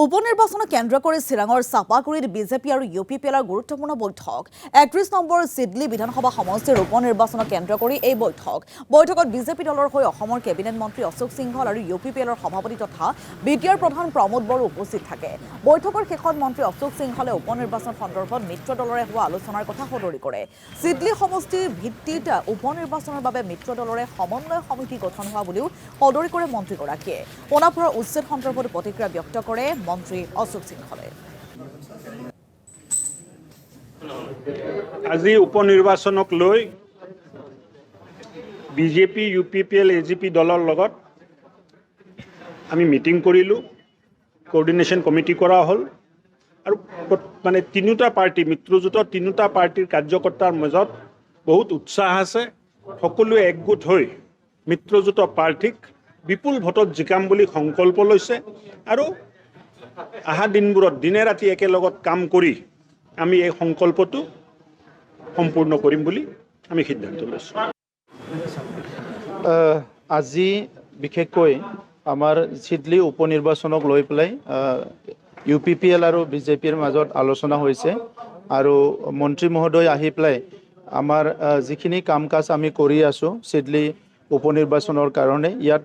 উপনিৰ্বাচনক কেন্দ্ৰ কৰি চিৰাঙৰ চাপাগুৰিত বিজেপি আৰু ইউ পি পি এলৰ গুৰুত্বপূৰ্ণ বৈঠক ৩১ নম্বৰ চিডলি বিধানসভা সমষ্টিৰ উপনিৰ্বাচনক কেন্দ্ৰ কৰি এই বৈঠকত বিজেপি দলৰ হৈ অসমৰ কেবিনেট মন্ত্ৰী অশোক সিংহল আৰু ইউ পি পি এলৰ সভাপতি তথা বিটিআৰ প্ৰধান প্ৰমোদ বড়ো উপস্থিত থাকে। বৈঠকৰ শেষত মন্ত্ৰী অশোক সিংহলে উপনিৰ্বাচন সন্দৰ্ভত মিত্ৰ দলৰে হোৱা আলোচনাৰ কথা সদৰি কৰে। চিডলি সমষ্টিৰ ভিত্তিত উপনিৰ্বাচনৰ বাবে মিত্ৰ দলৰে সমন্বয় সমিতি গঠন হোৱা বুলিও সদৰি কৰে মন্ত্ৰীগৰাকীয়ে। সোণাপুৰৰ উচ্ছেদ সন্দৰ্ভত প্ৰতিক্ৰিয়া ব্যক্ত কৰে মন্ত্ৰী অশোক সিংহলে। আজি উপনিৰ্বাচনক লৈ BJP U P P L AGP দলৰ লগত আমি মিটিং কৰিলোঁ, কোঅৰ্ডিনেশ্যন কমিটি কৰা হ'ল আৰু মানে তিনিটা পাৰ্টি মিত্ৰজোঁটৰ তিনিটা পাৰ্টিৰ কাৰ্যকৰ্তাৰ মাজত বহুত উৎসাহ আছে। সকলোৱে একগোট হৈ মিত্ৰজোঁটৰ প্ৰাৰ্থীক বিপুল ভোটত জিকাম বুলি সংকল্প লৈছে আৰু অহা দিনবোৰত দিনে ৰাতি একেলগত কাম কৰি আমি এই সংকল্পটো সম্পূৰ্ণ কৰিম বুলি আমি সিদ্ধান্ত লৈছোঁ। আজি বিশেষকৈ আমাৰ চিডলি উপনিৰ্বাচনক লৈ পেলাই ইউ পি পি এল আৰু বিজেপিৰ মাজত আলোচনা হৈছে আৰু মন্ত্ৰী মহোদয় আহি পেলাই আমাৰ যিখিনি কাম কাজ আমি কৰি আছোঁ চিডলি উপনিৰ্বাচনৰ কাৰণে ইয়াত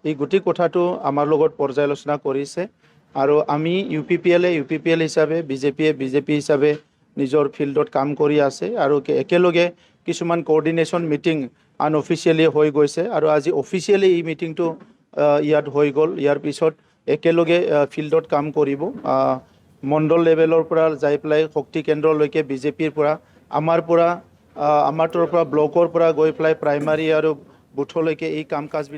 এই গোটেই কথাটো আমাৰ লগত পৰ্যালোচনা কৰিছে আৰু আমি ইউ পি পি এল হিচাপে বিজেপিয়ে বিজেপি হিচাপে নিজৰ ফিল্ডত কাম কৰি আছে আৰু একেলগে কিছুমান কোঅৰ্ডিনেশ্যন মিটিং আনঅফিচিয়েলি হৈ গৈছে আৰু আজি অফিচিয়েলি এই মিটিংটো ইয়াত হৈ গ'ল। ইয়াৰ পিছত একেলগে ফিল্ডত কাম কৰিব। মণ্ডল লেভেলৰ পৰা যাই পেলাই শক্তি কেন্দ্ৰলৈকে বিজেপিৰ পৰা আমাৰ তৰফৰ পৰা ব্লকৰ পৰা গৈ পেলাই প্ৰাইমাৰী আৰু বুথলৈকে এই কাম কাজবিলাক